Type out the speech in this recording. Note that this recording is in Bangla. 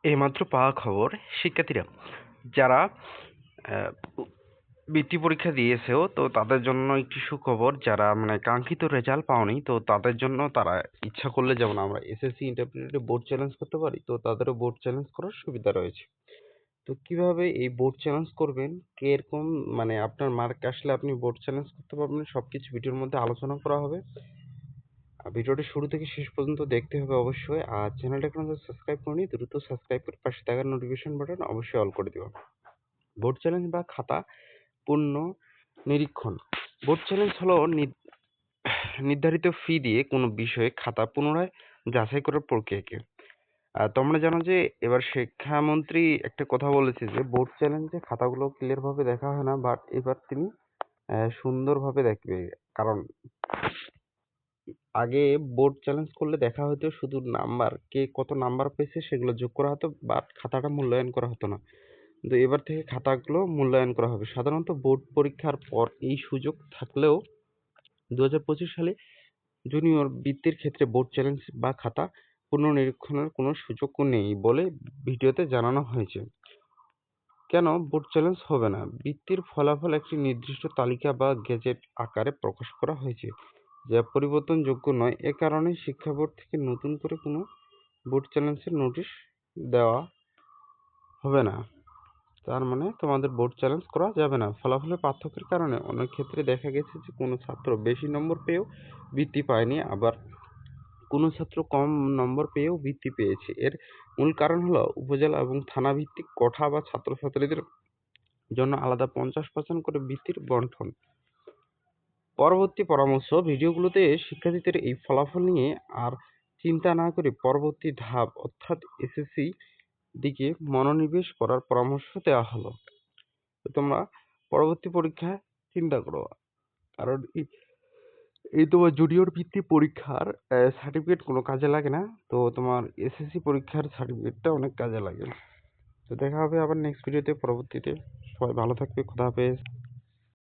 এইমাত্র পাওয়া খবর, শিক্ষার্থীরা যারা বৃত্তি পরীক্ষা দিয়েছেও তো তাদের জন্য একটি সুখবর। যারা কাঙ্ক্ষিত রেজাল্ট পাওনি তো তাদের জন্য তারা ইচ্ছা করলে যেমন আমরা এসএসসি ইন্টারমিডিয়েটে বোর্ড চ্যালেঞ্জ করতে পারি, তো তাদেরও বোর্ড চ্যালেঞ্জ করার সুবিধা রয়েছে। তো কিভাবে এই বোর্ড চ্যালেঞ্জ করবেন, কিরকম আপনার মার্ক আসলে আপনি বোর্ড চ্যালেঞ্জ করতে পারবেন, সবকিছু ভিডিওর মধ্যে আলোচনা করা হবে। ভিডিওটি শুরু থেকে শেষ পর্যন্ত দেখতে হবে অবশ্যই। আর চ্যানেলটা এখনো যারা সাবস্ক্রাইব করেনি দ্রুত সাবস্ক্রাইব করে পাশে থাকা নোটিফিকেশন বাটন অবশ্যই অল করে দিও। বোর্ড চ্যালেঞ্জ বা খাতা পূর্ণ নিরীক্ষণ। বোর্ড চ্যালেঞ্জ হলো নির্ধারিত ফি দিয়ে কোনো বিষয়ে খাতা পুনরায় যাচাই করার প্রক্রিয়াকে। তোমরা জানো যে এবার শিক্ষামন্ত্রী একটা কথা বলেছে যে বোর্ড চ্যালেঞ্জে খাতাগুলো ক্লিয়ার ভাবে দেখা হয় না, বাট এবার তিনি সুন্দরভাবে দেখবে। কারণ আগে বোর্ড চ্যালেঞ্জ করলে দেখা হতো শুধু নাম্বার, কে কত নাম্বার পেয়েছে সেগুলো যোগ করা হতো, বাট খাতাটা মূল্যায়ন করা হতো না। কিন্তু এবার থেকে খাতাগুলো মূল্যায়ন করা হবে। সাধারণত বোর্ড পরীক্ষার পর এই সুযোগ থাকলেও 2025 সালে জুনিয়র বৃত্তির ক্ষেত্রে বোর্ড চ্যালেঞ্জ বা খাতা পুনর্নিরীক্ষণের কোনো সুযোগ নেই বলে ভিডিওতে জানানো হয়েছে। কেন বোর্ড চ্যালেঞ্জ হবে না? বৃত্তির ফলাফল একটি নির্দিষ্ট তালিকা বা গেজেট আকারে প্রকাশ করা হয়েছে, যা পরিবর্তনযোগ্য নয়। এ কারণে শিক্ষা বোর্ড থেকে নতুন করে কোনো বোর্ড চ্যালেঞ্জের নোটিশ দেওয়া হবে না। তার মানে তোমাদের বোর্ড চ্যালেঞ্জ করা যাবে না। ফলাফলের পার্থক্যের কারণে অনেক ক্ষেত্রে দেখা গেছে যে কোনো ছাত্র বেশি নম্বর পেয়েও বৃত্তি পায়নি, আবার কোনো ছাত্র কম নম্বর পেয়েও বৃত্তি পেয়েছে। এর মূল কারণ হলো উপজেলা এবং থানা ভিত্তিক কোঠা বা ছাত্রছাত্রীদের জন্য আলাদা 50% করে বৃত্তির বণ্টন। পরবর্তী পরামর্শ, ভিডিওগুলোতে শিক্ষার্থীদের এই ফলাফল নিয়ে আর চিন্তা না করে পরবর্তী ধাপ অর্থাৎ এসএসসি দিকে মনোনিবেশ করার পরামর্শ দেওয়া হলো। তো তোমরা পরবর্তী পরীক্ষায় চিন্তা করো। কারণ এই তোমার জুনিয়র ভিত্তি পরীক্ষার সার্টিফিকেট কোনো কাজে লাগে না, তো তোমার এসএসসি পরীক্ষার সার্টিফিকেটটা অনেক কাজে লাগে। তো দেখা হবে আবার নেক্সট ভিডিওতে পরবর্তীতে। সবাই ভালো থাকবে, খোদা হাফেজ।